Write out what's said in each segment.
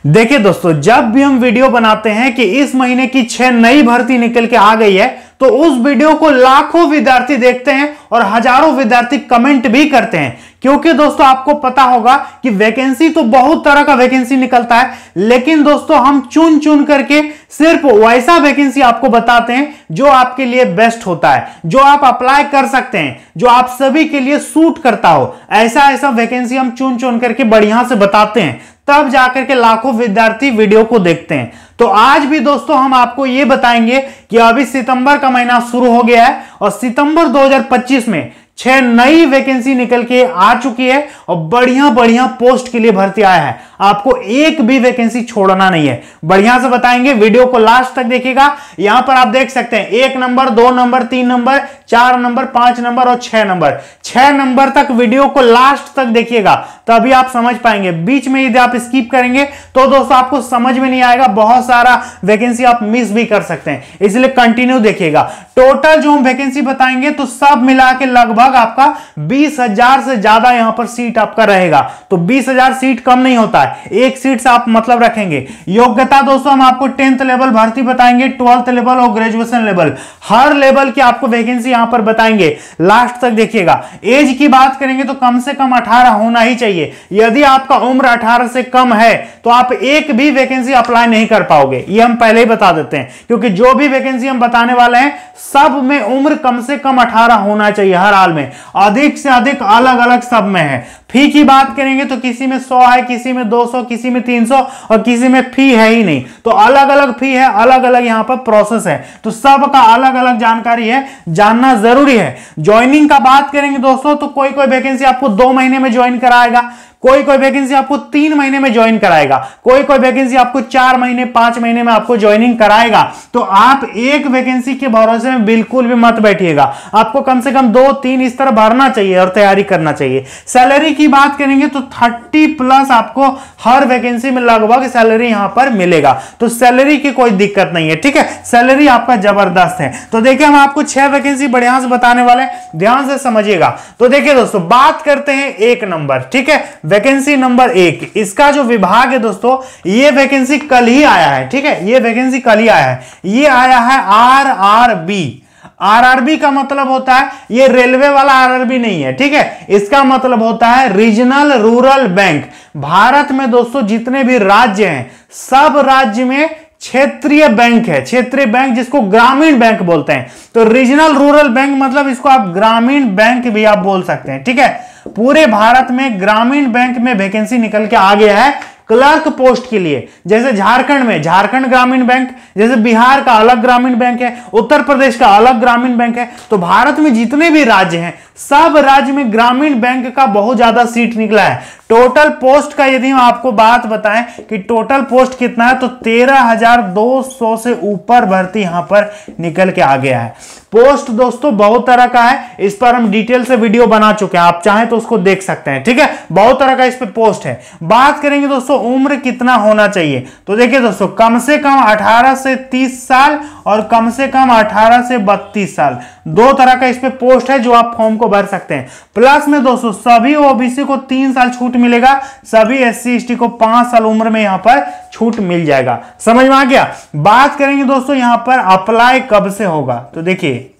देखिए दोस्तों, जब भी हम वीडियो बनाते हैं कि इस महीने की 6 नई भर्ती निकल के आ गई है, तो उस वीडियो को लाखों विद्यार्थी देखते हैं और हजारों विद्यार्थी कमेंट भी करते हैं। क्योंकि दोस्तों आपको पता होगा कि वैकेंसी तो बहुत तरह का वैकेंसी निकलता है, लेकिन दोस्तों हम चुन चुन करके सिर्फ वैसा वैकेंसी आपको बताते हैं जो आपके लिए बेस्ट होता है, जो आप अप्लाई कर सकते हैं, जो आप सभी के लिए सूट करता हो। ऐसा वैकेंसी हम चुन चुन करके बढ़िया से बताते हैं, तब जाकर के लाखों विद्यार्थी वीडियो को देखते हैं। तो आज भी दोस्तों हम आपको यह बताएंगे कि अभी सितंबर का महीना शुरू हो गया है और सितंबर 2025 में 6 नई वैकेंसी निकल के आ चुकी है और बढ़िया बढ़िया पोस्ट के लिए भर्ती आया है। आपको एक भी वैकेंसी छोड़ना नहीं है, बढ़िया से बताएंगे। वीडियो को लास्ट तक देखिएगा। यहां पर आप देख सकते हैं 1 number, 2 number, 3 number, 4 number, 5 number और 6 नंबर। 6 नंबर तक वीडियो को लास्ट तक देखिएगा, तभी आप समझ पाएंगे। बीच में यदि आप स्किप करेंगे तो दोस्तों आपको समझ में नहीं आएगा, बहुत सारा वैकेंसी आप मिस भी कर सकते हैं, इसलिए कंटिन्यू देखिएगा। टोटल जो हम वैकेंसी बताएंगे तो सब मिला के लगभग आपका 20,000 से ज्यादा यहां पर सीट आपका रहेगा। तो 20,000 सीट कम नहीं होता है, एक सीट से आप मतलब रखेंगे। योग्यता दोस्तों हम आपको 10th लेवल भर्ती बताएंगे, 12th लेवल और ग्रेजुएशन लेवल, हर लेवल की आपको वैकेंसी यहां पर बताएंगे। लास्ट तक देखिएगा। एज की बात करेंगे तो कम से कम 18 होना ही चाहिए। यदि आपका उम्र 18 से कम है तो आप एक भी वैकेंसी अप्लाई नहीं कर पाओगे, ये हम पहले ही बता देते हैं। क्योंकि जो भी वैकेंसी हम बताने वाले हैं सब में उम्र कम से कम 18 होना चाहिए। हर हाल में अधिक से अधिक अलग अलग सब में है। फी की बात करेंगे तो किसी में 100 है, किसी में 200, किसी में 300 और किसी में फी है ही नहीं। तो अलग अलग फी है, अलग अलग यहां पर प्रोसेस है, तो सबका अलग अलग जानकारी है, जानना जरूरी है। ज्वाइनिंग का बात करेंगे दोस्तों तो कोई कोई वैकेंसी आपको 2 महीने में ज्वाइन कराएगा, कोई कोई वैकेंसी आपको 3 महीने में ज्वाइन कराएगा, कोई कोई वैकेंसी आपको 4 महीने 5 महीने में आपको ज्वाइनिंग कराएगा। तो आप एक वैकेंसी के भरोसे में बिल्कुल भी मत बैठिएगा, आपको कम से कम 2-3 इस तरह भरना चाहिए और तैयारी करना चाहिए। सैलरी की बात करेंगे तो 30+ आपको हर वैकेंसी में लगभग सैलरी यहां पर मिलेगा, तो सैलरी की कोई दिक्कत नहीं है, ठीक है। सैलरी आपका जबरदस्त है। तो देखिए हम आपको 6 वैकेंसी बढ़िया से बताने वाले हैं, ध्यान से समझिएगा। तो देखिए दोस्तों बात करते हैं 1 नंबर, ठीक है। वैकेंसी नंबर 1, इसका जो विभाग है दोस्तों, ये वैकेंसी कल ही आया है, ठीक है। ये वैकेंसी कल ही आया है, ये आया है आरआरबी। आरआरबी का मतलब होता है, ये रेलवे वाला आरआरबी नहीं है, ठीक है। इसका मतलब होता है रीजनल रूरल बैंक। भारत में दोस्तों जितने भी राज्य हैं, सब राज्य में क्षेत्रीय बैंक है, क्षेत्रीय बैंक जिसको ग्रामीण बैंक बोलते हैं। तो रीजनल रूरल बैंक मतलब इसको आप ग्रामीण बैंक भी आप बोल सकते हैं, ठीक है। पूरे भारत में ग्रामीण बैंक में वैकेंसी निकल के आ गया है क्लर्क पोस्ट के लिए। जैसे झारखंड में झारखंड ग्रामीण बैंक, जैसे बिहार का अलग ग्रामीण बैंक है, उत्तर प्रदेश का अलग ग्रामीण बैंक है। तो भारत में जितने भी राज्य हैं, सब राज्य में ग्रामीण बैंक का बहुत ज्यादा सीट निकला है। टोटल पोस्ट का यदि हम आपको बात बताएं कि टोटल पोस्ट कितना है, तो 13,200 से ऊपर भर्ती यहां पर निकल के आ गया है। पोस्ट दोस्तों बहुत तरह का है, इस पर हम डिटेल से वीडियो बना चुके हैं, आप चाहें तो उसको देख सकते हैं, ठीक है। बहुत तरह का इस पे पोस्ट है। बात करेंगे दोस्तों उम्र कितना होना चाहिए, तो देखिए दोस्तों कम से कम 18 से 30 साल और कम से कम 18 से 32 साल, 2 तरह का इस पे पोस्ट है जो आप फॉर्म को भर सकते हैं। प्लस में दोस्तों सभी ओबीसी को 3 साल छूट मिलेगा, सभी एससी एसटी को 5 साल उम्र में यहां पर छूट मिल जाएगा। समझ में आ गया। बात करेंगे दोस्तों यहां पर अप्लाई कब से होगा, तो देखिए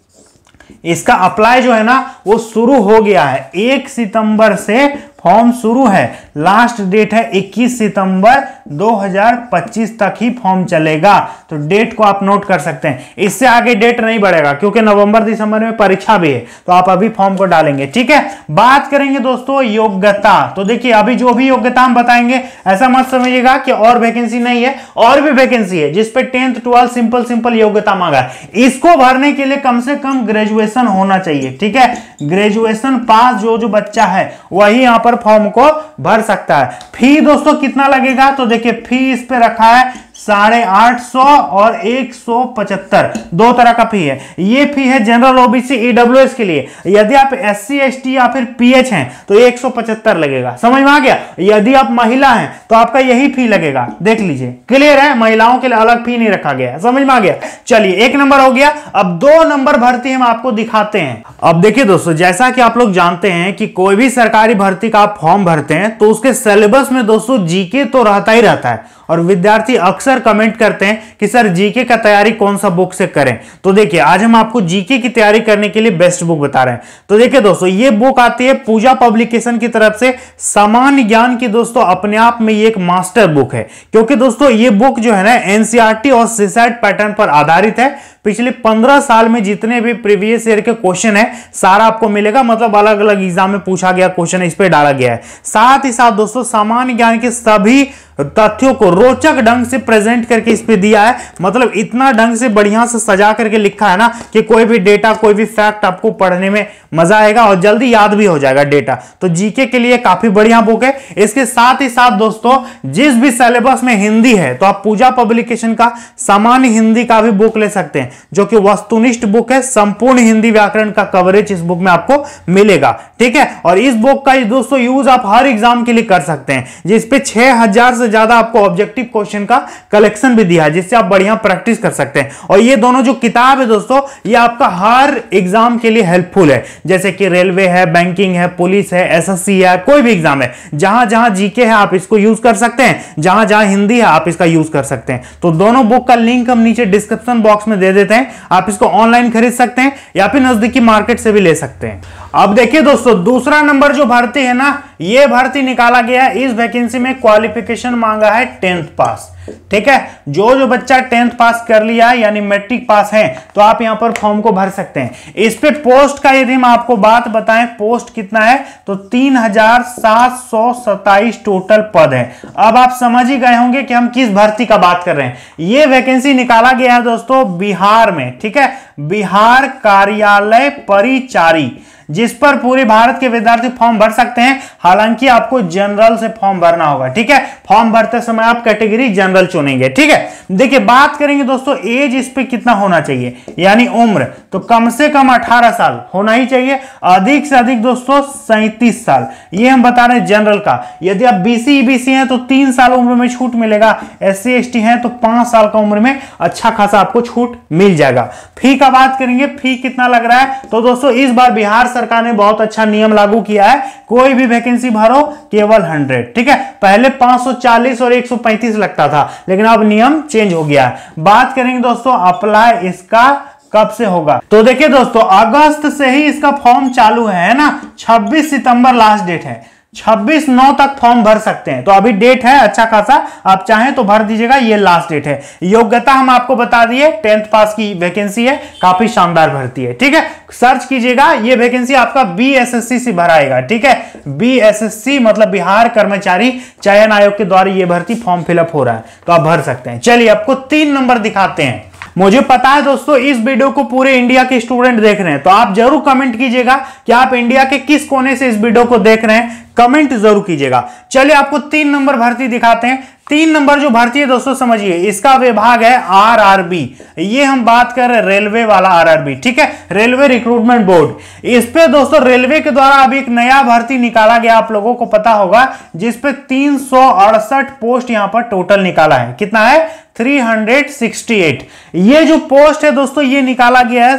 इसका अप्लाई जो है ना वो शुरू हो गया है। 1 सितंबर से फॉर्म शुरू है, लास्ट डेट है 21 सितंबर 2025 तक ही फॉर्म चलेगा। तो डेट को आप नोट कर सकते हैं, इससे आगे डेट नहीं बढ़ेगा क्योंकि नवंबर दिसंबर में परीक्षा भी है, तो आप अभी फॉर्म को डालेंगे, ठीक है। बात करेंगे दोस्तों योग्यता, तो देखिए अभी जो भी योग्यता हम बताएंगे ऐसा मत समझिएगा कि और वैकेंसी नहीं है, और भी वैकेंसी है जिसपे 10th 12th सिंपल योग्यता मांगा है। इसको भरने के लिए कम से कम ग्रेजुएशन होना चाहिए, ठीक है। ग्रेजुएशन पास जो बच्चा है वही यहां पर फॉर्म को भर सकता है। फी दोस्तों कितना लगेगा, तो देखिए फी इस पे रखा है 850 और 175, 2 तरह का फी है। ये फी है जनरल ओबीसी ईडब्ल्यूएस के लिए। यदि आप एससी एसटी या फिर पीएच हैं तो 175 लगेगा। समझ में आ गया। यदि आप महिला हैं तो आपका यही फी लगेगा, देख लीजिए, क्लियर है। महिलाओं के लिए अलग फी नहीं रखा गया, समझ में आ गया। चलिए 1 नंबर हो गया। अब 2 नंबर भर्ती हम आपको दिखाते हैं। अब देखिए दोस्तों, जैसा कि आप लोग जानते हैं कि कोई भी सरकारी भर्ती का आप फॉर्म भरते हैं तो उसके सिलेबस में दोस्तों जीके तो रहता ही रहता है, और विद्यार्थी अक्सर कमेंट करते हैं कि सर जीके का तैयारी कौन सा बुक से करें। तो देखिए आज हम आपको जीके की तैयारी करने के लिए बेस्ट बुक बता रहे हैं। तो देखिए दोस्तों ये बुक आती है पूजा पब्लिकेशन की तरफ से, सामान्य ज्ञान की दोस्तों अपने आप में ये एक मास्टर बुक है, क्योंकि दोस्तों ये बुक जो है ना एनसीईआरटी और सीसैट पैटर्न पर आधारित है। पिछले 15 साल में जितने भी प्रीवियस ईयर के क्वेश्चन है सारा आपको मिलेगा, मतलब अलग अलग एग्जाम में पूछा गया क्वेश्चन इस पे डाला गया है। साथ ही साथ दोस्तों सामान्य ज्ञान के सभी तथ्यों को रोचक ढंग से प्रेजेंट करके इस पे दिया है, मतलब इतना ढंग से बढ़िया से सजा करके लिखा है ना कि कोई भी डेटा कोई भी फैक्ट आपको पढ़ने में मजा आएगा और जल्दी याद भी हो जाएगा डेटा। तो जीके के लिए काफी बढ़िया बुक है। इसके साथ ही साथ दोस्तों जिस भी सिलेबस में हिंदी है तो आप पूजा पब्लिकेशन का सामान्य हिंदी का भी बुक ले सकते हैं, जो कि वस्तुनिष्ठ बुक है। संपूर्ण हिंदी व्याकरण का कवरेज इस बुक में आपको मिलेगा, ठीक है। और इस बुक का दोस्तों यूज आप हर एग्जाम के लिए कर सकते हैं, जिसपे 6000 से ज्यादा आपको ऑब्जेक्टिव क्वेश्चन का कलेक्शन भी दिया है, जिससे आप बढ़िया प्रैक्टिस कर सकते हैं। और ये दोनों जो किताब है दोस्तों ये आपका हर एग्जाम के लिए हेल्पफुल है, जैसे कि रेलवे है, बैंकिंग है, पुलिस है, एसएससी है, कोई भी एग्जाम है। जहां जहां जीके है आप इसको यूज कर सकते हैं, जहां जहां हिंदी है आप इसका यूज कर सकते हैं। तो दोनों बुक का लिंक हम नीचे डिस्क्रिप्शन बॉक्स में दे देते हैं, आप इसको ऑनलाइन खरीद सकते हैं या फिर नजदीकी मार्केट से भी ले सकते हैं। अब देखिए दोस्तों दूसरा नंबर जो भर्ती है ना, ये भर्ती निकाला गया है। इस वैकेंसी में क्वालिफिकेशन मांगा है 10th पास, ठीक है। जो बच्चा 10th पास कर लिया है यानी मैट्रिक पास है तो आप यहां पर फॉर्म को भर सकते हैं। इस पे पोस्ट का यदि हम आपको बात बताएं पोस्ट कितना है तो 3727 टोटल पद है। अब आप समझ ही गए होंगे कि हम किस भर्ती का बात कर रहे हैं। यह वैकेंसी निकाला गया है दोस्तों बिहार में, ठीक है, बिहार कार्यालय परिचारी, जिस पर पूरे भारत के विद्यार्थी फॉर्म भर सकते हैं। हालांकि आपको जनरल से फॉर्म भरना होगा, ठीक है। फॉर्म भरते समय आप कैटेगरी जनरल चुनेंगे, ठीक है। देखिए बात करेंगे दोस्तों एज इस पे कितना होना चाहिए, यानी उम्र तो कम से कम 18 साल होना ही चाहिए, अधिक से अधिक दोस्तों 37 साल। ये हम बता रहे हैं जनरल का। यदि आप बीसी ईबीसी हैं तो 3 साल उम्र में छूट मिलेगा, एससी एसटी हैं तो 5 साल का उम्र में अच्छा खासा आपको छूट मिल जाएगा। फी का बात करेंगे, फी कितना लग रहा है तो दोस्तों इस बार बिहार सरकार ने बहुत अच्छा नियम लागू किया है, कोई भी वैकेंसी भरो केवल 100, ठीक है। पहले 540 और 135 लगता था, लेकिन अब नियम चेंज हो गया है। बात करेंगे दोस्तों अप्लाई इसका कब से होगा तो देखिए दोस्तों अगस्त से ही इसका फॉर्म चालू है ना। 26 सितंबर लास्ट डेट है, 26/9 तक फॉर्म भर सकते हैं। तो अभी डेट है अच्छा खासा, आप चाहें तो भर दीजिएगा, ये लास्ट डेट है। योग्यता हम आपको बता दिए 10th पास की वैकेंसी है, काफी शानदार भर्ती है, ठीक है। सर्च कीजिएगा, ये वैकेंसी आपका बीएसएससी से भराएगा, ठीक है। बीएसएससी मतलब बिहार कर्मचारी चयन आयोग के द्वारा ये भर्ती फॉर्म फिलअप हो रहा है, तो आप भर सकते हैं। चलिए आपको 3 नंबर दिखाते हैं। मुझे पता है दोस्तों इस वीडियो को पूरे इंडिया के स्टूडेंट देख रहे हैं, तो आप जरूर कमेंट कीजिएगा कि आप इंडिया के किस कोने से इस वीडियो को देख रहे हैं, कमेंट जरूर कीजिएगा। चलिए आपको 3 नंबर भर्ती दिखाते हैं। 3 नंबर जो भर्ती है दोस्तों समझिए, इसका विभाग है आरआरबी। ये हम बात कर रहे हैं रेलवे वाला आरआरबी, ठीक है, रेलवे रिक्रूटमेंट बोर्ड। इस पे दोस्तों रेलवे के द्वारा अभी एक नया भर्ती निकाला गया, आप लोगों को पता होगा, जिसपे 368 पोस्ट यहां पर टोटल निकाला है। कितना है 368। ये जो पोस्ट है दोस्तों ये निकाला गया है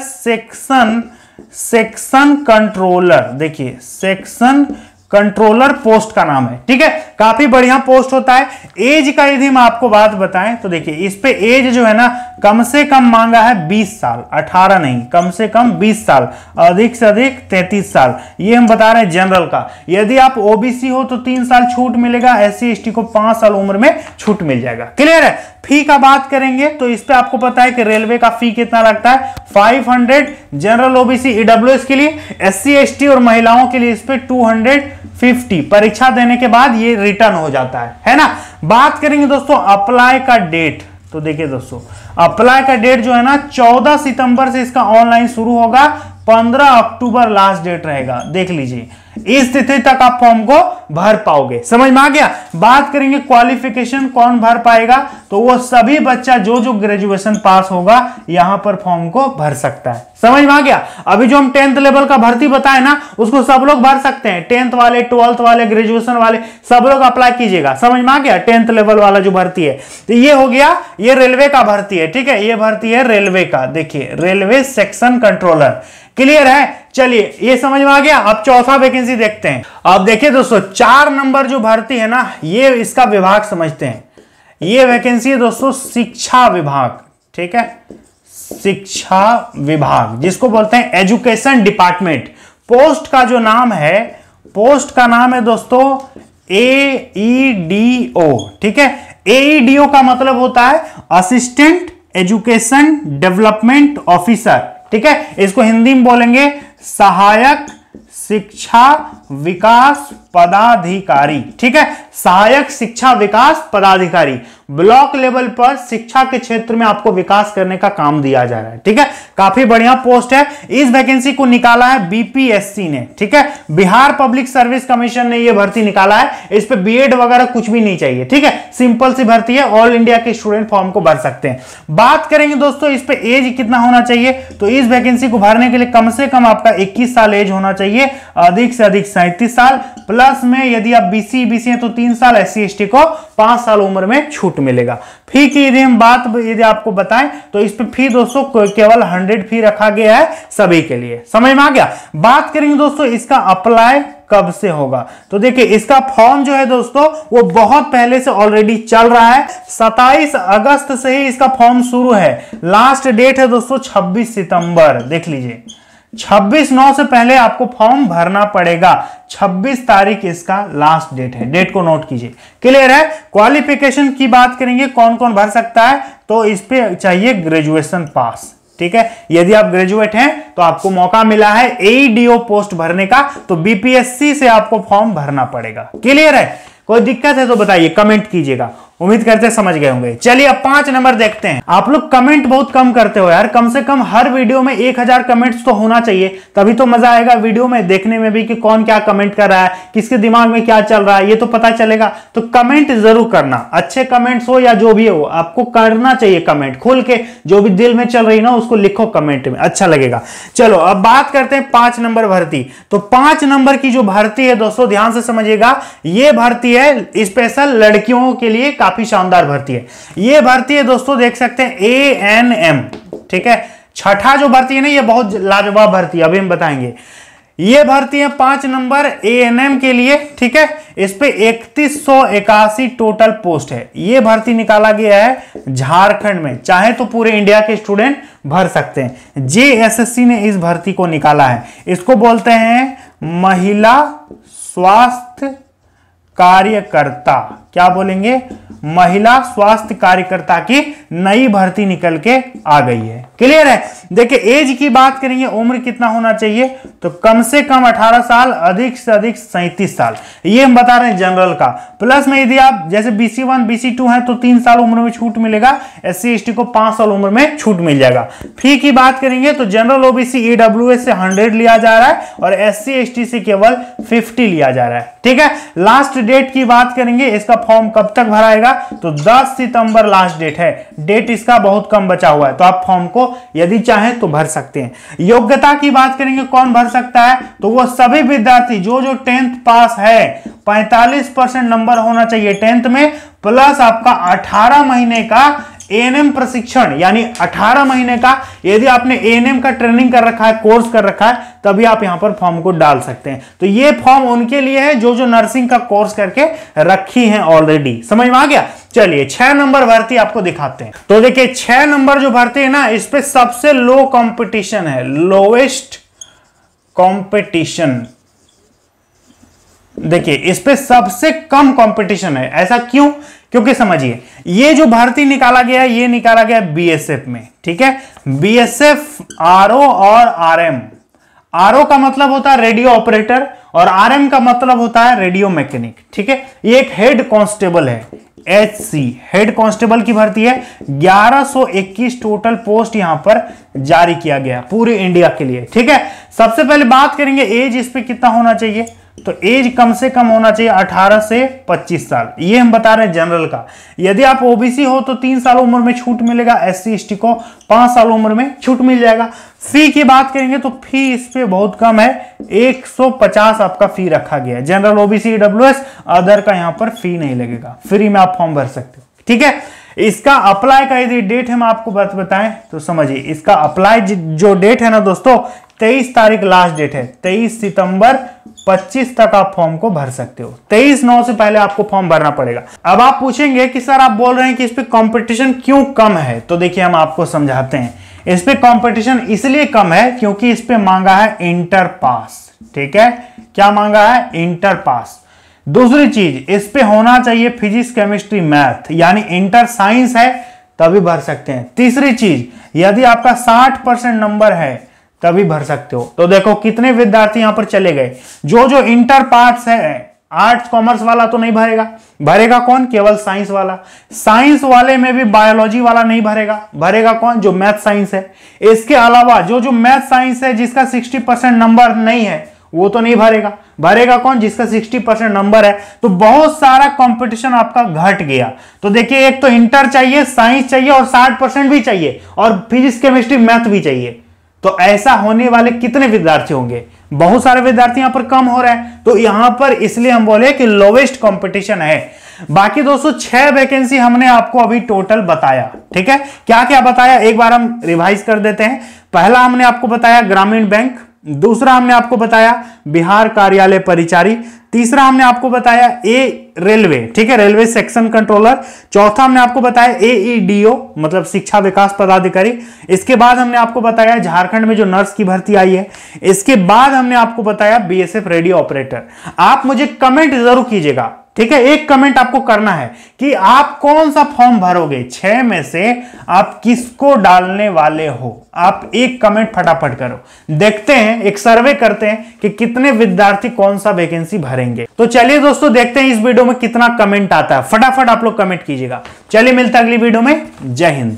सेक्शन कंट्रोलर। देखिए सेक्शन कंट्रोलर पोस्ट का नाम है, ठीक है, काफी बढ़िया पोस्ट होता है। एज का यदि हम आपको बात बताएं तो देखिए इस पे एज जो है ना कम से कम मांगा है 20 साल, 18 नहीं, कम से कम 20 साल, अधिक से अधिक 33 साल। ये हम बता रहे हैं जनरल का। यदि आप ओबीसी हो तो 3 साल छूट मिलेगा, एससी एसटी को 5 साल उम्र में छूट मिल जाएगा। क्लियर है। फी का बात करेंगे तो इस पे आपको पता है कि रेलवे का फी कितना लगता है 500, जनरल ओबीसी ईडब्ल्यूएस के लिए, एससी एसटी और महिलाओं के लिए इस पे 250। परीक्षा देने के बाद ये रिटर्न हो जाता है ना। बात करेंगे दोस्तों अप्लाई का डेट, तो देखिए दोस्तों अप्लाई का डेट जो है ना 14 सितंबर से इसका ऑनलाइन शुरू होगा, 15 अक्टूबर लास्ट डेट रहेगा। देख लीजिए इस तिथि तक आप फॉर्म को भर पाओगे। समझ में आ गया। बात करेंगे क्वालिफिकेशन कौन भर पाएगा, तो वो सभी बच्चा जो ग्रेजुएशन पास होगा यहां पर फॉर्म को भर सकता है। समझ में आ गया। अभी जो हम 10th लेवल का भर्ती बताए ना उसको सब लोग भर सकते हैं, 10th वाले, 12th वाले, ग्रेजुएशन वाले सब लोग अप्लाई कीजिएगा। समझ में आ गया। 10th लेवल वाला जो भर्ती है तो ये हो गया, ये रेलवे का भर्ती है, ठीक है, ये भर्ती है रेलवे का। देखिए रेलवे सेक्शन कंट्रोलर। क्लियर है। चलिए ये समझ में आ गया। अब चौथा वैकेंसी देखते हैं। अब देखिए दोस्तों 4 नंबर जो भर्ती है ना, ये इसका विभाग समझते हैं। ये वैकेंसी है दोस्तों शिक्षा विभाग, ठीक है, शिक्षा विभाग जिसको बोलते हैं एजुकेशन डिपार्टमेंट। पोस्ट का जो नाम है, पोस्ट का नाम है दोस्तों AEDO, ठीक है। AEDO का मतलब होता है असिस्टेंट एजुकेशन डेवलपमेंट ऑफिसर, ठीक है। इसको हिंदी में बोलेंगे सहायक शिक्षा विकास पदाधिकारी, ठीक है, सहायक शिक्षा विकास पदाधिकारी। ब्लॉक लेवल पर शिक्षा के क्षेत्र में आपको विकास करने का काम दिया जा रहा है, ठीक है। काफी बढ़िया पोस्ट है। इस वैकेंसी को निकाला है BPSC ने, ठीक है, बिहार पब्लिक सर्विस कमीशन ने यह भर्ती निकाला है। इस पे बीएड वगैरह कुछ भी नहीं चाहिए, ठीक है, सिंपल सी भर्ती है। ऑल इंडिया के स्टूडेंट फॉर्म को भर सकते हैं। बात करेंगे दोस्तों इस पे एज कितना होना चाहिए, तो इस वैकेंसी को भरने के लिए कम से कम आपका 21 साल एज होना चाहिए, अधिक से अधिक 37 साल, प्लस में यदि आप BC हैं तो 3 साल, SC ST को 5 साल उम्र में छूट मिलेगा। फी की यदि हम बात यदि आपको बताएं तो इस पे फी दोस्तों केवल 100 फी रखा गया है सभी के लिए, समझ में आ गया। बात करेंगे दोस्तों इसका अप्लाई कब से होगा, तो देखिए इसका फॉर्म जो है दोस्तों वो बहुत पहले से ऑलरेडी चल रहा है। 27 अगस्त से ही इसका फॉर्म शुरू है। लास्ट डेट है दोस्तों 26 सितंबर, देख लीजिए 26/9 से पहले आपको फॉर्म भरना पड़ेगा। 26 तारीख इसका लास्ट डेट है, डेट को नोट कीजिए। क्लियर है। क्वालिफिकेशन की बात करेंगे कौन कौन भर सकता है, तो इस पे चाहिए ग्रेजुएशन पास, ठीक है। यदि आप ग्रेजुएट हैं तो आपको मौका मिला है AEDO पोस्ट भरने का, तो BPSC से आपको फॉर्म भरना पड़ेगा। क्लियर है। कोई दिक्कत है तो बताइए, कमेंट कीजिएगा। उम्मीद करते समझ गए होंगे। चलिए अब 5 नंबर देखते हैं। आप लोग कमेंट बहुत कम करते हो यार, कम से कम हर वीडियो में 1000 कमेंट्स तो होना चाहिए, तभी तो मजा आएगा वीडियो में देखने में भी कि कौन क्या कमेंट कर रहा है, किसके दिमाग में क्या चल रहा है, ये तो पता चलेगा। तो कमेंट जरूर करना, अच्छे कमेंट्स हो या जो भी हो, आपको करना चाहिए कमेंट खुल के, जो भी दिल में चल रही ना उसको लिखो कमेंट में, अच्छा लगेगा। चलो अब बात करते हैं 5 नंबर भर्ती। तो 5 नंबर की जो भर्ती है दोस्तों ध्यान से समझिएगा, ये भर्ती है स्पेशल लड़कियों के लिए, काफी शानदार भर्ती है। ये भर्ती है दोस्तों देख सकते हैं ANM, ठीक है। छठा जो भर्ती है ना ये बहुत लाजवाब भर्ती है, अभी हम बताएंगे। ये भर्ती है 5 नंबर ANM के लिए, ठीक है। इस पे 3181 टोटल पोस्ट है। ये भर्ती निकाला गया है झारखंड में, चाहे तो पूरे इंडिया के स्टूडेंट भर सकते हैं। JSSC ने इस भर्ती को निकाला है। इसको बोलते हैं महिला स्वास्थ्य कार्यकर्ता, क्या बोलेंगे, महिला स्वास्थ्य कार्यकर्ता की नई भर्ती निकल के आ गई है। क्लियर है। देखिए एज की बात करेंगे, उम्र कितना होना चाहिए, तो कम से कम 18 साल, अधिक से अधिक 37 साल, ये हम बता रहे हैं जनरल का। प्लस में यदि आप जैसे BC1 BC2 हैं तो 3 साल उम्र में छूट मिलेगा, SC ST को 5 साल उम्र में छूट मिल जाएगा। फी की बात करेंगे तो जनरल OBC EWS से 100 लिया जा रहा है और SC ST से केवल 50 लिया जा रहा है, ठीक है। लास्ट डेट की बात करेंगे, इसका फॉर्म कब तक भराएगा, तो 10 सितंबर लास्ट डेट है। डेट इसका बहुत कम बचा हुआ है, तो आप फॉर्म को यदि चाहें तो भर सकते हैं। योग्यता की बात करेंगे कौन भर सकता है, तो वो सभी विद्यार्थी जो 10th पास है, 45% नंबर होना चाहिए 10th में, प्लस आपका 18 महीने का ANM प्रशिक्षण, यानी 18 महीने का यदि आपने ANM का ट्रेनिंग कर रखा है, कोर्स कर रखा है, तभी आप यहां पर फॉर्म को डाल सकते हैं। तो ये फॉर्म उनके लिए है जो नर्सिंग का कोर्स करके रखी है ऑलरेडी, समझ में आ गया। चलिए 6 नंबर भर्ती आपको दिखाते हैं। तो देखिए 6 नंबर जो भर्ती है ना, इस पे सबसे लो कंपटीशन है, लोएस्ट कंपटीशन। देखिए इस पे सबसे कम कंपटीशन है। ऐसा क्यों? क्योंकि समझिए ये जो भर्ती निकाला गया है, ये निकाला गया BSF में, ठीक है। BSF RO और RM। RO का मतलब होता है रेडियो ऑपरेटर और RM का मतलब होता है रेडियो मैकेनिक, ठीक है। ये एक हेड कांस्टेबल है, HC हेड कांस्टेबल की भर्ती है। 1121 टोटल पोस्ट यहां पर जारी किया गया पूरे इंडिया के लिए, ठीक है। सबसे पहले बात करेंगे एज, इस पे कितना होना चाहिए, तो एज कम से कम होना चाहिए 18 से 25 साल, ये हम बता रहे हैं जनरल का। यदि आप OBC हो तो 3 साल उम्र में छूट मिलेगा, SC ST को 5 साल उम्र में छूट मिल जाएगा। फी की बात करेंगे तो फी इस पे बहुत कम है, 150 आपका फी रखा गया है। जनरल OBC EWS अदर का यहां पर फी नहीं लगेगा, फ्री में आप फॉर्म भर सकते हो, ठीक है। इसका अप्लाई का यदि डेट हम आपको बताएं तो समझिए, इसका अप्लाई जो डेट है ना दोस्तों, 23 तारीख लास्ट डेट है, 23 सितंबर 25 तक आप फॉर्म को भर सकते हो। 23/9 से पहले आपको फॉर्म भरना पड़ेगा। अब आप पूछेंगे कि सर आप बोल रहे हैं कि इस पे कंपटीशन क्यों कम है, तो देखिए हम आपको समझाते हैं। इस पे कंपटीशन इसलिए कम है क्योंकि इस पे मांगा है इंटर पास। ठीक है, क्या मांगा है? Inter pass. दूसरी चीज, इस पे होना चाहिए फिजिक्स केमिस्ट्री मैथ, यानी इंटर साइंस है तभी भर सकते हैं। तीसरी चीज, यदि आपका 60% नंबर है तभी भर सकते हो। तो देखो कितने विद्यार्थी यहां पर चले गए। जो इंटर पास है, आर्ट्स कॉमर्स वाला तो नहीं भरेगा, भरेगा कौन? केवल साइंस वाला। साइंस वाले में भी बायोलॉजी वाला नहीं भरेगा, भरेगा कौन? जो मैथ साइंस है। इसके अलावा जो मैथ साइंस है जिसका 60% नंबर नहीं है वो तो नहीं भरेगा, भरेगा कौन? जिसका 60% नंबर है। तो बहुत सारा कंपटीशन आपका घट गया। तो देखिए, एक तो इंटर चाहिए, साइंस चाहिए और 60% भी चाहिए, और फिजिक्स केमिस्ट्री मैथ भी चाहिए। तो ऐसा होने वाले कितने विद्यार्थी होंगे? बहुत सारे विद्यार्थी यहां पर कम हो रहे हैं। तो यहां पर इसलिए हम बोले कि लोवेस्ट कंपटीशन है। बाकी दोस्तों 6 वैकेंसी हमने आपको अभी टोटल बताया। ठीक है, क्या क्या बताया एक बार हम रिवाइज कर देते हैं। पहला हमने आपको बताया ग्रामीण बैंक, दूसरा हमने आपको बताया बिहार कार्यालय परिचारी, तीसरा हमने आपको बताया रेलवे, ठीक है, रेलवे सेक्शन कंट्रोलर, चौथा हमने आपको बताया AEDO मतलब शिक्षा विकास पदाधिकारी। इसके बाद हमने आपको बताया झारखंड में जो नर्स की भर्ती आई है। इसके बाद हमने आपको बताया BSF रेडियो ऑपरेटर। आप मुझे कमेंट जरूर कीजिएगा, ठीक है, एक कमेंट आपको करना है कि आप कौन सा फॉर्म भरोगे, 6 में से आप किसको डालने वाले हो। आप एक कमेंट फटाफट करो, देखते हैं, एक सर्वे करते हैं कि कितने विद्यार्थी कौन सा वैकेंसी भरेंगे। तो चलिए दोस्तों देखते हैं इस वीडियो में कितना कमेंट आता है। फटाफट आप लोग कमेंट कीजिएगा। चलिए मिलते हैं अगली वीडियो में। जय हिंद।